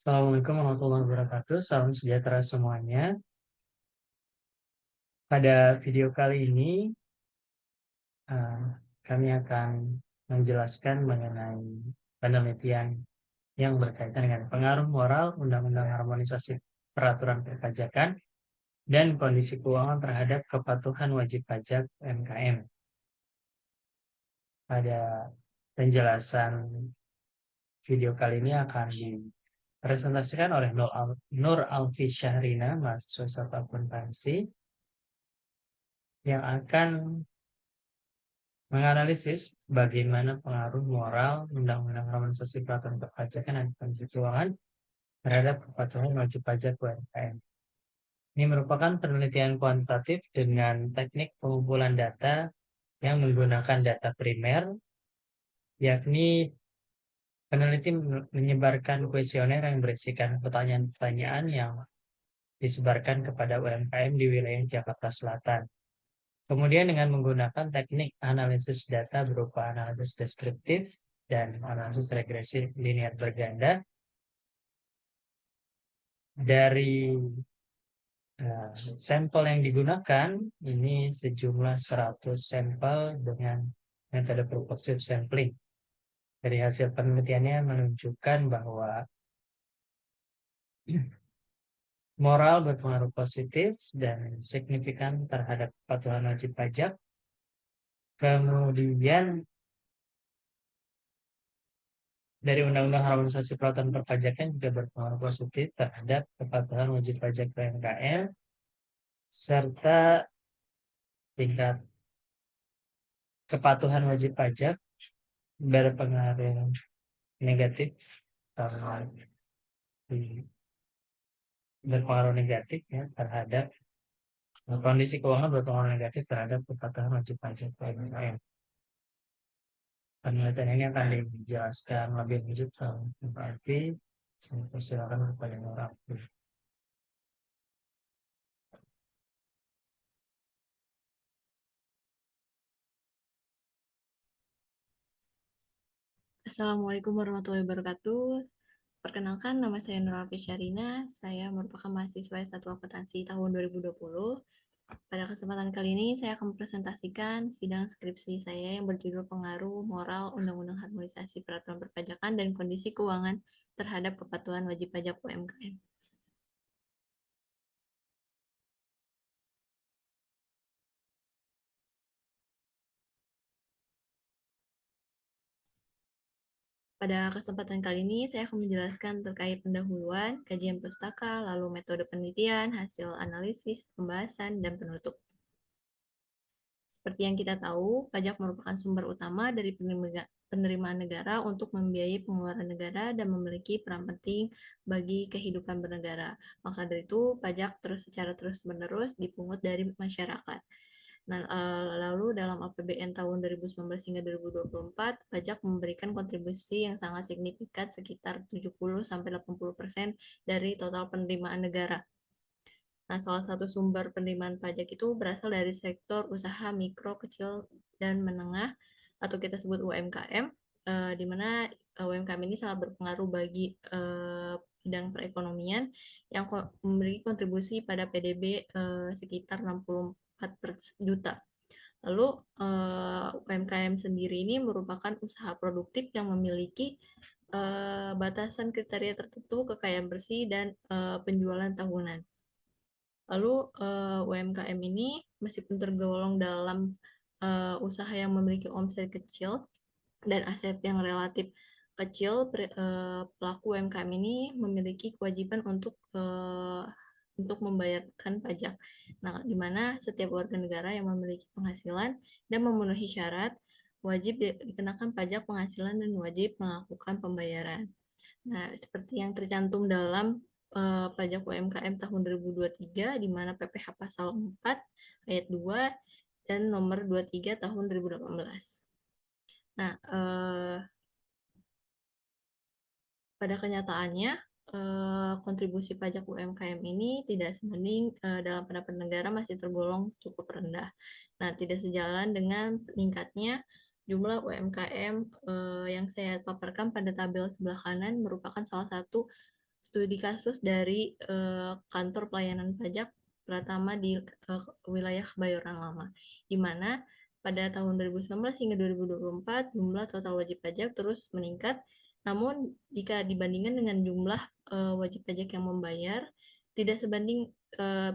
Assalamualaikum warahmatullahi wabarakatuh. Salam sejahtera semuanya. Pada video kali ini, eh, kami akan menjelaskan mengenai penelitian yang berkaitan dengan pengaruh moral Undang-Undang Harmonisasi Peraturan Perpajakan dan kondisi keuangan terhadap kepatuhan wajib pajak UMKM. Pada penjelasan video kali ini akan dipresentasikan oleh Nur Alfi Syahrina, mahasiswa Satu Akuntansi, yang akan menganalisis bagaimana pengaruh moral Undang-Undang Harmonisasi Peraturan Perpajakan dan Kondisi Keuangan terhadap kepatuhan wajib pajak UMKM. Ini merupakan penelitian kuantitatif dengan teknik pengumpulan data yang menggunakan data primer, yakni peneliti menyebarkan kuesioner yang berisikan pertanyaan-pertanyaan yang disebarkan kepada UMKM di wilayah Jakarta Selatan. Kemudian dengan menggunakan teknik analisis data berupa analisis deskriptif dan analisis regresi linear berganda, dari sampel yang digunakan ini sejumlah 100 sampel dengan metode purposive sampling. Dari hasil penelitiannya menunjukkan bahwa moral berpengaruh positif dan signifikan terhadap kepatuhan wajib pajak. Kemudian dari Undang-Undang Harmonisasi Peraturan Perpajakan juga berpengaruh positif terhadap kepatuhan wajib pajak UMKM serta tingkat kepatuhan wajib pajak berpengaruh negatif karena berpengaruh negatif ya terhadap kondisi keuangan, berpengaruh negatif terhadap kepatuhan wajib pajak UMKM. Penelitian ini akan dijelaskan lebih lanjut berarti saya persilakan kepada orang. Assalamualaikum warahmatullahi wabarakatuh. Perkenalkan, nama saya Nur Alfi Syarina. Saya merupakan mahasiswa S1 Akuntansi tahun 2020. Pada kesempatan kali ini, saya akan mempresentasikan sidang skripsi saya yang berjudul Pengaruh Moral Undang-Undang Harmonisasi Peraturan Perpajakan dan Kondisi Keuangan terhadap Kepatuhan Wajib Pajak UMKM. Pada kesempatan kali ini, saya akan menjelaskan terkait pendahuluan, kajian pustaka, lalu metode penelitian, hasil analisis, pembahasan, dan penutup. Seperti yang kita tahu, pajak merupakan sumber utama dari penerimaan negara untuk membiayai pengeluaran negara dan memiliki peran penting bagi kehidupan bernegara. Maka dari itu, pajak secara terus-menerus dipungut dari masyarakat. Nah, lalu dalam APBN tahun 2019 hingga 2024, pajak memberikan kontribusi yang sangat signifikan sekitar 70-80% dari total penerimaan negara. Nah, salah satu sumber penerimaan pajak itu berasal dari sektor usaha mikro, kecil, dan menengah, atau kita sebut UMKM, di mana UMKM ini sangat berpengaruh bagi bidang perekonomian yang memiliki kontribusi pada PDB sekitar 64 juta. Lalu UMKM sendiri ini merupakan usaha produktif yang memiliki batasan kriteria tertentu, kekayaan bersih, dan penjualan tahunan. Lalu UMKM ini meskipun tergolong dalam usaha yang memiliki omset kecil dan aset yang relatif kecil, pelaku UMKM ini memiliki kewajiban untuk membayarkan pajak. Nah, di mana setiap warga negara yang memiliki penghasilan dan memenuhi syarat wajib dikenakan pajak penghasilan dan wajib melakukan pembayaran. Nah, seperti yang tercantum dalam pajak UMKM tahun 2023, di mana PPh Pasal 4 Ayat 2 dan Nomor 23 tahun 2018. Nah, pada kenyataannya, kontribusi pajak UMKM ini tidak sebanding dalam pendapat negara masih tergolong cukup rendah. Nah, tidak sejalan dengan meningkatnya jumlah UMKM yang saya paparkan pada tabel sebelah kanan merupakan salah satu studi kasus dari kantor pelayanan pajak pertama di wilayah Kebayoran Lama, di mana pada tahun 2019 hingga 2024 jumlah total wajib pajak terus meningkat. Namun jika dibandingkan dengan jumlah wajib pajak yang membayar, tidak sebanding,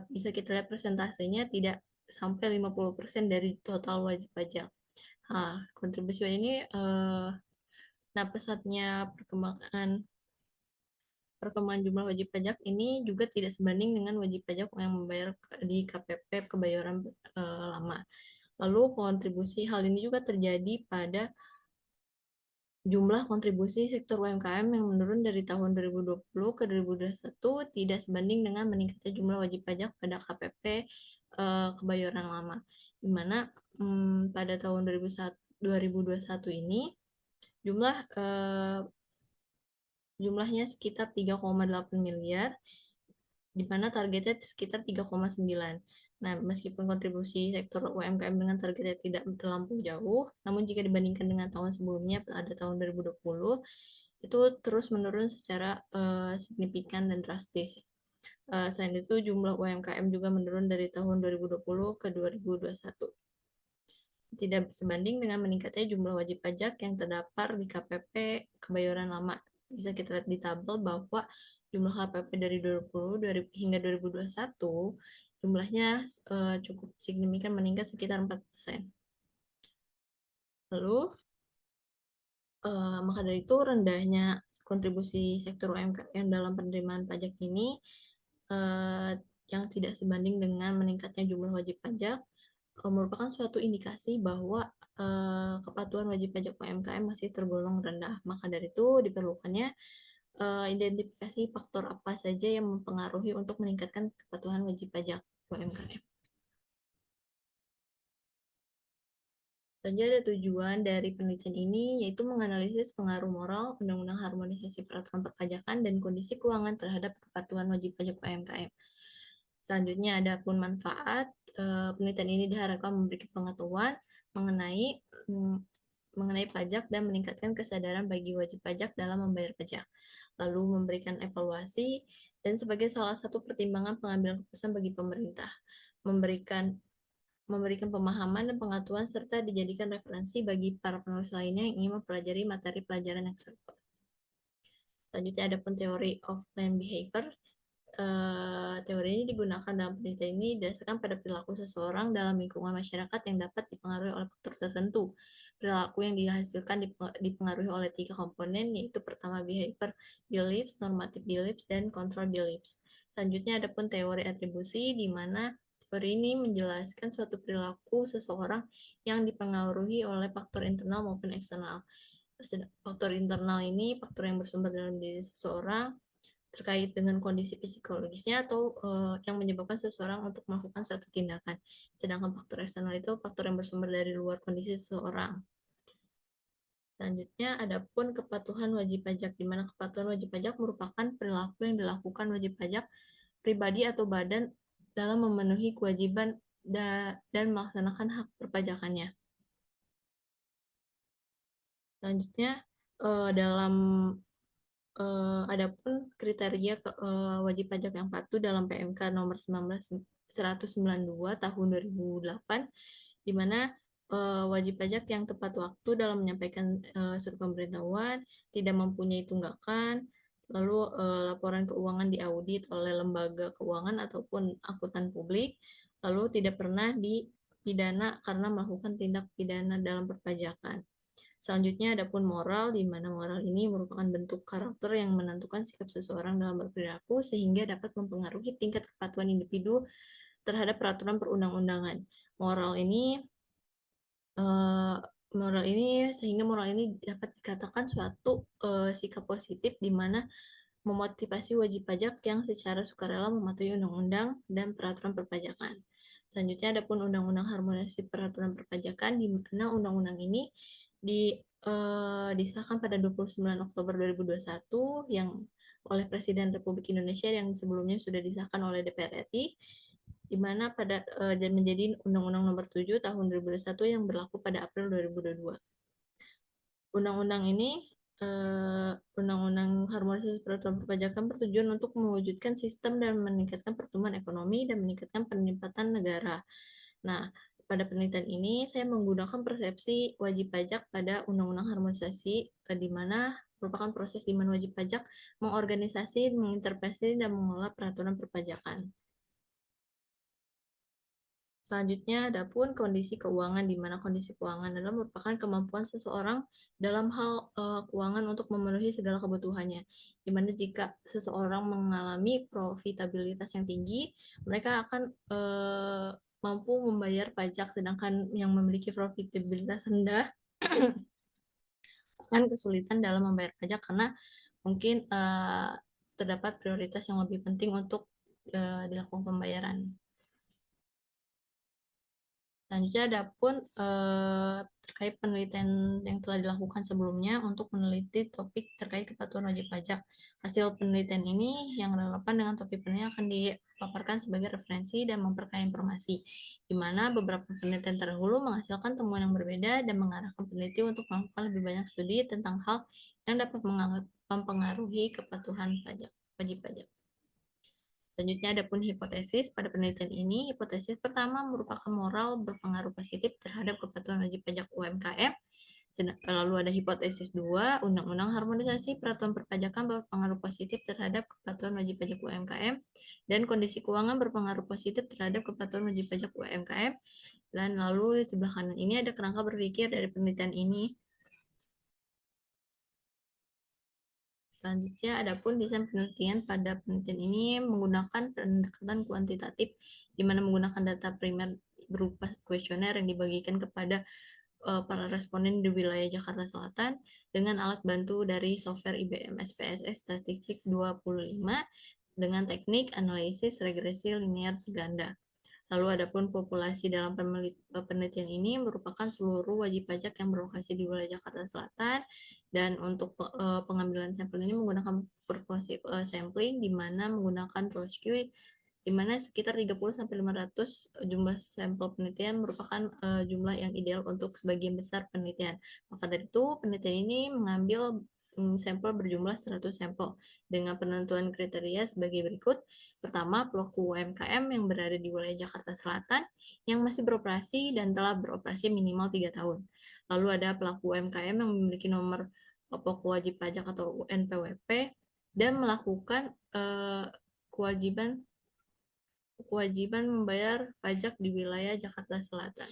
bisa kita lihat persentasenya tidak sampai 50% dari total wajib pajak. Nah, kontribusi ini, nah pesatnya perkembangan jumlah wajib pajak ini juga tidak sebanding dengan wajib pajak yang membayar di KPP Kebayoran Lama. Lalu kontribusi hal ini juga terjadi pada jumlah kontribusi sektor UMKM yang menurun dari tahun 2020 ke 2021 tidak sebanding dengan meningkatnya jumlah wajib pajak pada KPP Kebayoran Lama, di mana pada tahun 2021 ini jumlah jumlahnya sekitar 3,8 miliar, di mana targetnya sekitar 3,9. Nah, meskipun kontribusi sektor UMKM dengan targetnya tidak terlampau jauh, namun jika dibandingkan dengan tahun sebelumnya pada tahun 2020, itu terus menurun secara signifikan dan drastis. Selain itu, jumlah UMKM juga menurun dari tahun 2020 ke 2021. Tidak sebanding dengan meningkatnya jumlah wajib pajak yang terdapat di KPP Kebayoran Lama. Bisa kita lihat di tabel bahwa jumlah KPP dari 2020 hingga 2021 jumlahnya cukup signifikan meningkat sekitar 4%. Lalu, maka dari itu rendahnya kontribusi sektor UMKM dalam penerimaan pajak ini yang tidak sebanding dengan meningkatnya jumlah wajib pajak merupakan suatu indikasi bahwa kepatuhan wajib pajak UMKM masih tergolong rendah. Maka dari itu diperlukannya identifikasi faktor apa saja yang mempengaruhi untuk meningkatkan kepatuhan wajib pajak UMKM. Tentu ada tujuan dari penelitian ini, yaitu menganalisis pengaruh moral Undang-Undang Harmonisasi Peraturan Perpajakan dan kondisi keuangan terhadap kepatuhan wajib pajak UMKM. Selanjutnya, ada pun manfaat. Penelitian ini diharapkan memberikan pengetahuan mengenai mengenai pajak dan meningkatkan kesadaran bagi wajib pajak dalam membayar pajak, lalu memberikan evaluasi, dan sebagai salah satu pertimbangan pengambilan keputusan bagi pemerintah, memberikan pemahaman dan pengetahuan serta dijadikan referensi bagi para penulis lainnya yang ingin mempelajari materi pelajaran yang serupa. Selanjutnya ada pun teori of land behavior. Teori ini digunakan dalam penelitian ini didasarkan pada perilaku seseorang dalam lingkungan masyarakat yang dapat dipengaruhi oleh faktor tertentu. Perilaku yang dihasilkan dipengaruhi oleh 3 komponen, yaitu pertama behavior beliefs, normative beliefs, dan control beliefs. Selanjutnya ada pun teori atribusi, di mana teori ini menjelaskan suatu perilaku seseorang yang dipengaruhi oleh faktor internal maupun eksternal. Faktor internal ini faktor yang bersumber dalam diri seseorang, terkait dengan kondisi psikologisnya atau yang menyebabkan seseorang untuk melakukan suatu tindakan. Sedangkan faktor eksternal itu faktor yang bersumber dari luar kondisi seseorang. Selanjutnya, ada pun kepatuhan wajib pajak, di mana kepatuhan wajib pajak merupakan perilaku yang dilakukan wajib pajak pribadi atau badan dalam memenuhi kewajiban dan melaksanakan hak perpajakannya. Selanjutnya, dalam adapun kriteria wajib pajak yang patuh dalam PMK nomor 192 tahun 2008, di mana wajib pajak yang tepat waktu dalam menyampaikan surat pemberitahuan, tidak mempunyai tunggakan, lalu laporan keuangan diaudit oleh lembaga keuangan ataupun akuntan publik, lalu tidak pernah dipidana karena melakukan tindak pidana dalam perpajakan. Selanjutnya ada pun moral, di mana moral ini merupakan bentuk karakter yang menentukan sikap seseorang dalam berperilaku sehingga dapat mempengaruhi tingkat kepatuhan individu terhadap peraturan perundang-undangan. Moral ini sehingga moral ini dapat dikatakan suatu sikap positif di mana memotivasi wajib pajak yang secara sukarela mematuhi undang-undang dan peraturan perpajakan. Selanjutnya ada pun Undang-Undang Harmonisasi Peraturan Perpajakan, di mana undang-undang ini disahkan pada 29 Oktober 2021 yang oleh Presiden Republik Indonesia yang sebelumnya sudah disahkan oleh DPR RI, di mana dan menjadi Undang-Undang Nomor 7 Tahun 2021 yang berlaku pada April 2022. Undang-undang Undang-Undang Harmonisasi Peraturan Perpajakan bertujuan untuk mewujudkan sistem dan meningkatkan pertumbuhan ekonomi dan meningkatkan pendapatan negara. Nah, pada penelitian ini saya menggunakan persepsi wajib pajak pada Undang-Undang Harmonisasi, di mana merupakan proses di mana wajib pajak mengorganisasi, menginterpretasi, dan mengelola peraturan perpajakan. Selanjutnya, ada pun kondisi keuangan, di mana kondisi keuangan adalah merupakan kemampuan seseorang dalam hal keuangan untuk memenuhi segala kebutuhannya. Di mana jika seseorang mengalami profitabilitas yang tinggi, mereka akan mampu membayar pajak, sedangkan yang memiliki profitabilitas rendah akan kesulitan dalam membayar pajak karena mungkin terdapat prioritas yang lebih penting untuk dilakukan pembayaran. Selanjutnya ada pun terkait penelitian yang telah dilakukan sebelumnya untuk meneliti topik terkait kepatuhan wajib pajak. Hasil penelitian ini yang relevan dengan topik penelitian akan dipaparkan sebagai referensi dan memperkaya informasi, di mana beberapa penelitian terdahulu menghasilkan temuan yang berbeda dan mengarahkan peneliti untuk melakukan lebih banyak studi tentang hal yang dapat mempengaruhi kepatuhan wajib pajak. Selanjutnya ada pun hipotesis. Pada penelitian ini, hipotesis pertama merupakan moral berpengaruh positif terhadap kepatuhan wajib pajak UMKM. Lalu ada hipotesis 2, Undang-Undang Harmonisasi Peraturan Perpajakan berpengaruh positif terhadap kepatuhan wajib pajak UMKM, dan kondisi keuangan berpengaruh positif terhadap kepatuhan wajib pajak UMKM. Dan lalu di sebelah kanan ini ada kerangka berpikir dari penelitian ini. Selanjutnya, ada pun desain penelitian. Pada penelitian ini menggunakan pendekatan kuantitatif, di mana menggunakan data primer berupa kuesioner yang dibagikan kepada para responden di wilayah Jakarta Selatan dengan alat bantu dari software IBM SPSS Statistik 25 dengan teknik analisis regresi linear ganda. Lalu adapun populasi dalam penelitian ini merupakan seluruh wajib pajak yang berlokasi di wilayah Jakarta Selatan, dan untuk pengambilan sampel ini menggunakan populasi sampling, di mana menggunakan Rosque, di mana sekitar 30-500 jumlah sampel penelitian merupakan jumlah yang ideal untuk sebagian besar penelitian. Maka dari itu, penelitian ini mengambil sampel berjumlah 100 sampel dengan penentuan kriteria sebagai berikut. Pertama, pelaku UMKM yang berada di wilayah Jakarta Selatan yang masih beroperasi dan telah beroperasi minimal 3 tahun. Lalu ada pelaku UMKM yang memiliki nomor pokok wajib pajak atau NPWP dan melakukan kewajiban membayar pajak di wilayah Jakarta Selatan.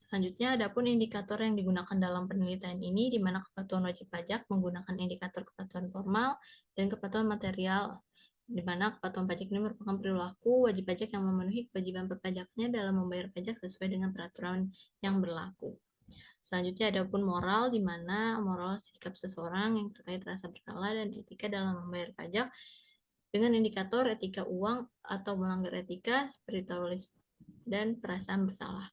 Selanjutnya, ada pun indikator yang digunakan dalam penelitian ini, di mana kepatuhan wajib pajak menggunakan indikator kepatuhan formal dan kepatuhan material, di mana kepatuhan pajak ini merupakan perilaku wajib pajak yang memenuhi kewajiban perpajakannya dalam membayar pajak sesuai dengan peraturan yang berlaku. Selanjutnya ada pun moral, di mana moral sikap seseorang yang terkait rasa bersalah dan etika dalam membayar pajak dengan indikator etika uang atau melanggar etika, spiritualis, dan perasaan bersalah.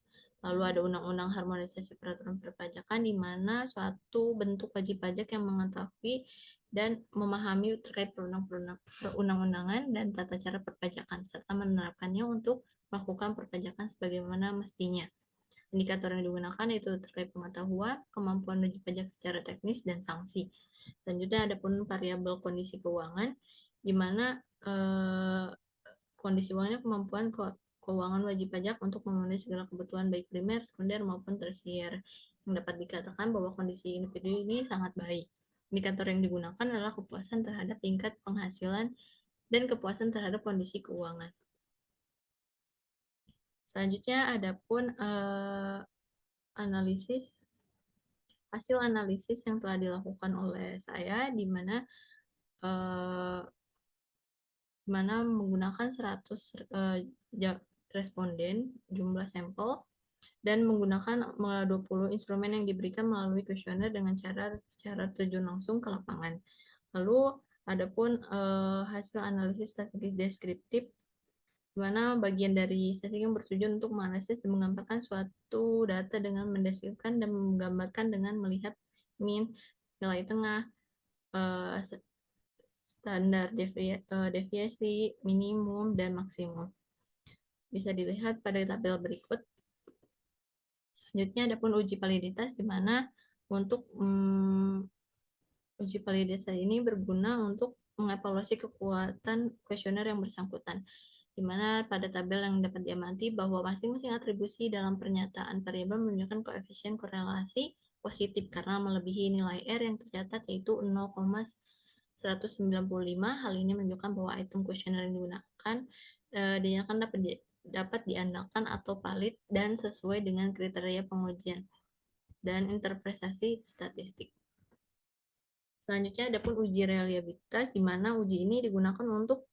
Lalu ada Undang-Undang Harmonisasi Peraturan Perpajakan, di mana suatu bentuk wajib pajak yang mengetahui dan memahami terkait perundang-undangan dan tata cara perpajakan, serta menerapkannya untuk melakukan perpajakan sebagaimana mestinya. Indikator yang digunakan yaitu terkait pengetahuan, kemampuan wajib pajak secara teknis, dan sanksi. Selanjutnya ada pun variabel kondisi keuangan, di mana kondisi keuangannya kemampuan keuangan wajib pajak untuk memenuhi segala kebutuhan baik primer, sekunder, maupun tersier, yang dapat dikatakan bahwa kondisi individu ini sangat baik. Indikator yang digunakan adalah kepuasan terhadap tingkat penghasilan dan kepuasan terhadap kondisi keuangan. Selanjutnya ada pun hasil analisis yang telah dilakukan oleh saya, di mana menggunakan 100 responden jumlah sampel dan menggunakan 20 instrumen yang diberikan melalui kuesioner dengan cara terjun langsung ke lapangan. Lalu ada pun hasil analisis statistik deskriptif, di mana bagian dari statistik yang bertujuan untuk menganalisis dan menggambarkan suatu data dengan mendeskripsikan dan menggambarkan dengan melihat mean, nilai tengah, standar deviasi, minimum, dan maksimum. Bisa dilihat pada tabel berikut. Selanjutnya ada pun uji validitas, di mana untuk uji validitas ini berguna untuk mengevaluasi kekuatan kuesioner yang bersangkutan, di mana pada tabel yang dapat diamati bahwa masing-masing atribusi dalam pernyataan variabel menunjukkan koefisien korelasi positif karena melebihi nilai R yang tercatat, yaitu 0,195. Hal ini menunjukkan bahwa item kuesioner yang digunakan dinyatakan dapat diandalkan atau valid dan sesuai dengan kriteria pengujian dan interpretasi statistik. Selanjutnya ada pun uji reliabilitas, di mana uji ini digunakan untuk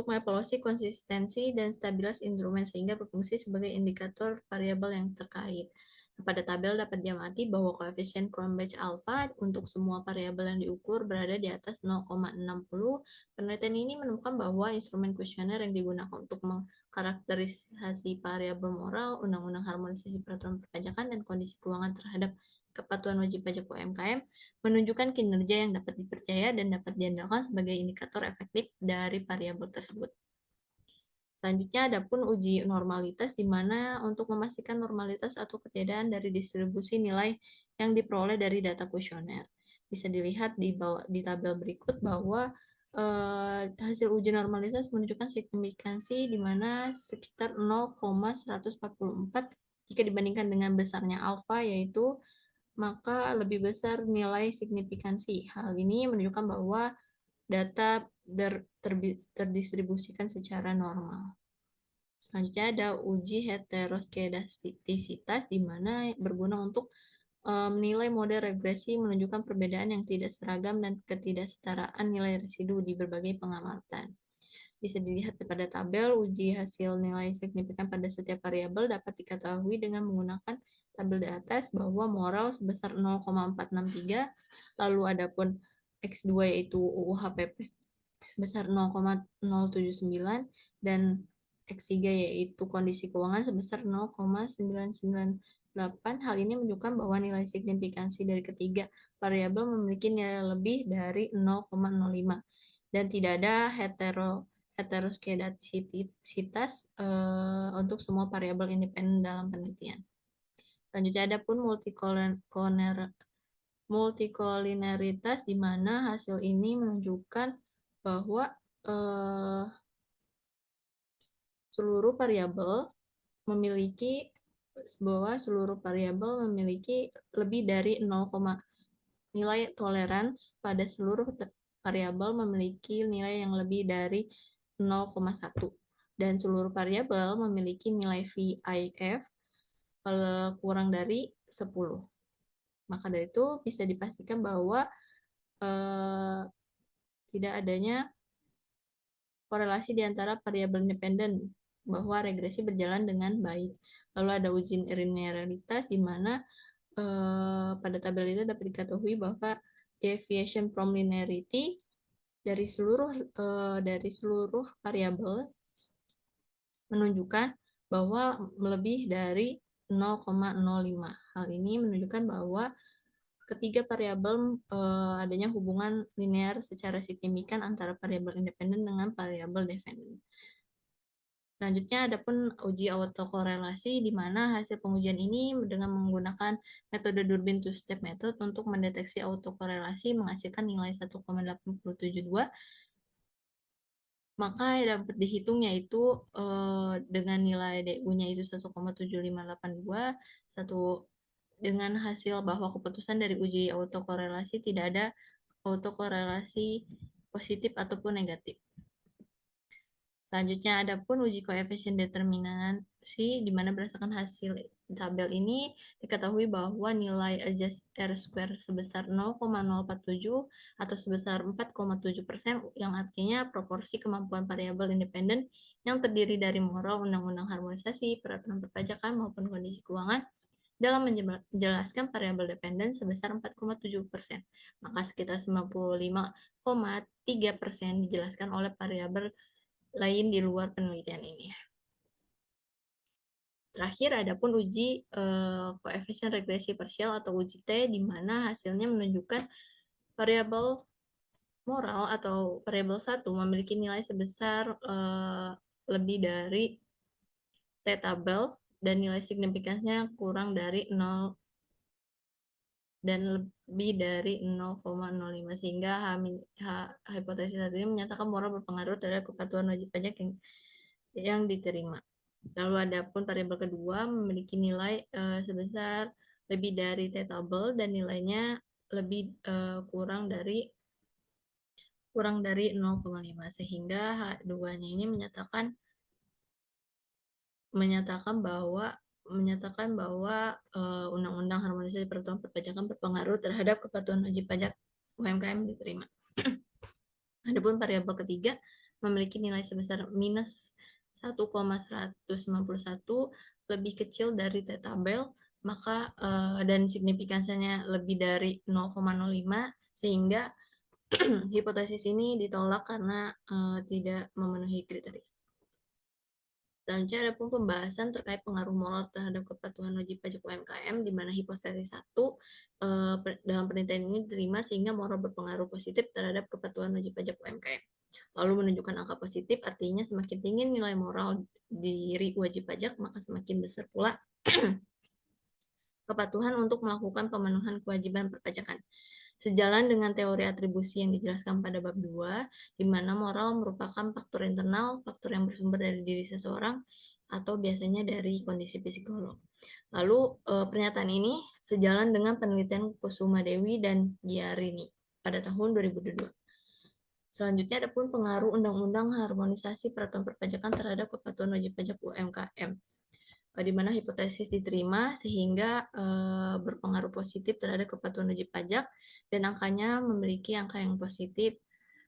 mengevaluasi konsistensi dan stabilitas instrumen sehingga berfungsi sebagai indikator variabel yang terkait. Pada tabel dapat diamati bahwa koefisien Cronbach alpha untuk semua variabel yang diukur berada di atas 0,60. Penelitian ini menemukan bahwa instrumen kuesioner yang digunakan untuk mengkarakterisasi variabel moral, undang-undang harmonisasi peraturan perpajakan, dan kondisi keuangan terhadap kepatuhan wajib pajak UMKM menunjukkan kinerja yang dapat dipercaya dan dapat diandalkan sebagai indikator efektif dari variabel tersebut. Selanjutnya ada pun uji normalitas, di mana untuk memastikan normalitas atau ketiadaan dari distribusi nilai yang diperoleh dari data kuesioner. Bisa dilihat di tabel berikut bahwa hasil uji normalitas menunjukkan signifikansi di mana sekitar 0,144 jika dibandingkan dengan besarnya alfa, yaitu maka lebih besar nilai signifikansi. Hal ini menunjukkan bahwa data terdistribusikan secara normal. Selanjutnya ada uji heteroskedastisitas, di mana berguna untuk menilai model regresi menunjukkan perbedaan yang tidak seragam dan ketidaksetaraan nilai residu di berbagai pengamatan. Bisa dilihat pada tabel, uji hasil nilai signifikan pada setiap variabel dapat diketahui dengan menggunakan tabel di atas bahwa moral sebesar 0,463, lalu adapun X2 yaitu UUHPP sebesar 0,079, dan X3 yaitu kondisi keuangan sebesar 0,998. Hal ini menunjukkan bahwa nilai signifikansi dari ketiga variabel memiliki nilai lebih dari 0,05 dan tidak ada heteroskedastisitas untuk semua variabel independen dalam penelitian. Selanjutnya ada pun multikolineritas, di mana hasil ini menunjukkan bahwa seluruh variabel memiliki lebih dari 0, nilai toleransi pada seluruh variabel memiliki nilai yang lebih dari 0,1 dan seluruh variabel memiliki nilai VIF kurang dari 10. Maka dari itu bisa dipastikan bahwa tidak adanya korelasi di antara variabel independen, bahwa regresi berjalan dengan baik. Lalu ada uji linearitas, di mana pada tabel itu dapat diketahui bahwa deviation from linearity dari seluruh variabel menunjukkan bahwa lebih dari 0,05. Hal ini menunjukkan bahwa ketiga variabel adanya hubungan linear secara signifikan antara variabel independen dengan variabel dependen. Selanjutnya ada pun uji autokorelasi, di mana hasil pengujian ini dengan menggunakan metode Durbin two-step method untuk mendeteksi autokorelasi menghasilkan nilai 1,872, maka dapat dihitung yaitu dengan nilai DU-nya itu 1,7582, dengan hasil bahwa keputusan dari uji autokorelasi tidak ada autokorelasi positif ataupun negatif. Selanjutnya ada pun uji koefisien determinasi, di mana berdasarkan hasil tabel ini diketahui bahwa nilai adjust R square sebesar 0,047 atau sebesar 4,7%, yang artinya proporsi kemampuan variabel independen yang terdiri dari moral, undang-undang harmonisasi, peraturan perpajakan, maupun kondisi keuangan dalam menjelaskan variabel dependen sebesar 4,7%. Maka sekitar 95,3% dijelaskan oleh variabel lain di luar penelitian ini. Terakhir ada pun uji koefisien regresi parsial atau uji T, di mana hasilnya menunjukkan variabel moral atau variabel 1 memiliki nilai sebesar lebih dari T-tabel dan nilai signifikansinya kurang dari 0 dan lebih dari 0,05 sehingga hipotesis tadi menyatakan moral berpengaruh terhadap kepatuhan wajib pajak yang diterima. Lalu ada pun variabel kedua memiliki nilai sebesar lebih dari T-tabel dan nilainya lebih kurang dari 0,5 sehingga duanya ini menyatakan bahwa Undang-Undang Harmonisasi Peraturan Perpajakan berpengaruh terhadap kepatuhan wajib pajak UMKM diterima. Adapun variabel ketiga memiliki nilai sebesar minus 1,191 lebih kecil dari T-tabel, maka dan signifikansinya lebih dari 0,05 sehingga hipotesis ini ditolak karena tidak memenuhi kriteria. Selanjutnya ada pun pembahasan terkait pengaruh moral terhadap kepatuhan wajib pajak UMKM, di mana hipotesis 1 dalam penelitian ini diterima sehingga moral berpengaruh positif terhadap kepatuhan wajib pajak UMKM. Lalu menunjukkan angka positif, artinya semakin tinggi nilai moral diri wajib pajak, maka semakin besar pula kepatuhan untuk melakukan pemenuhan kewajiban perpajakan. Sejalan dengan teori atribusi yang dijelaskan pada bab 2, di mana moral merupakan faktor internal, faktor yang bersumber dari diri seseorang, atau biasanya dari kondisi psikolog. Lalu pernyataan ini sejalan dengan penelitian Kusuma Dewi dan Giarini pada tahun 2022. Selanjutnya ada pun pengaruh Undang-Undang Harmonisasi Peraturan Perpajakan terhadap kepatuhan wajib pajak UMKM, di mana hipotesis diterima sehingga berpengaruh positif terhadap kepatuhan wajib pajak dan angkanya memiliki angka yang positif.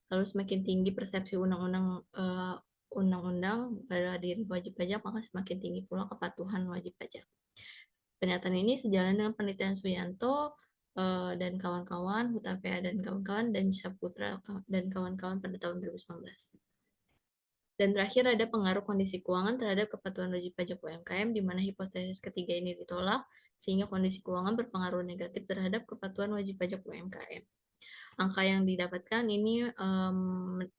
Lalu semakin tinggi persepsi undang-undang pada diri wajib pajak, maka semakin tinggi pula kepatuhan wajib pajak. Pernyataan ini sejalan dengan penelitian Suyanto dan kawan-kawan, Hutapea dan kawan-kawan, dan Saputra dan kawan-kawan pada tahun 2019. Dan terakhir ada pengaruh kondisi keuangan terhadap kepatuhan wajib pajak UMKM, di mana hipotesis ketiga ini ditolak, sehingga kondisi keuangan berpengaruh negatif terhadap kepatuhan wajib pajak UMKM. Angka yang didapatkan ini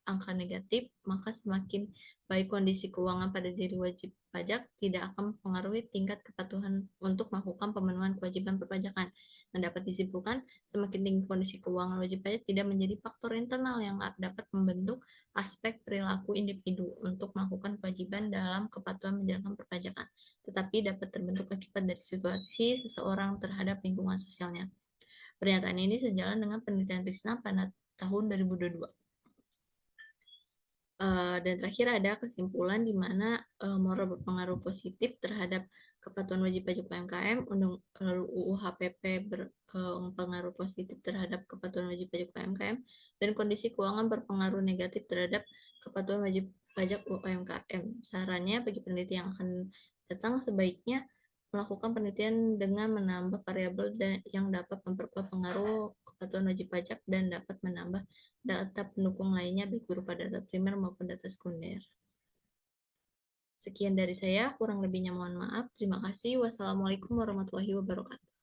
angka negatif, maka semakin baik kondisi keuangan pada diri wajib pajak tidak akan mempengaruhi tingkat kepatuhan untuk melakukan pemenuhan kewajiban perpajakan. Dan dapat disimpulkan, semakin tinggi kondisi keuangan wajib pajak tidak menjadi faktor internal yang dapat membentuk aspek perilaku individu untuk melakukan kewajiban dalam kepatuhan menjalankan perpajakan, tetapi dapat terbentuk akibat dari situasi seseorang terhadap lingkungan sosialnya. Pernyataan ini sejalan dengan penelitian Risna pada tahun 2022. Dan terakhir ada kesimpulan di mana moral berpengaruh positif terhadap kepatuhan wajib pajak UMKM, UU HPP berpengaruh positif terhadap kepatuhan wajib pajak UMKM, dan kondisi keuangan berpengaruh negatif terhadap kepatuhan wajib pajak UMKM. Sarannya bagi peneliti yang akan datang sebaiknya melakukan penelitian dengan menambah variabel yang dapat memperkuat pengaruh kepatuhan wajib pajak dan dapat menambah data pendukung lainnya baik berupa data primer maupun data sekunder. Sekian dari saya, kurang lebihnya mohon maaf. Terima kasih. Wassalamualaikum warahmatullahi wabarakatuh.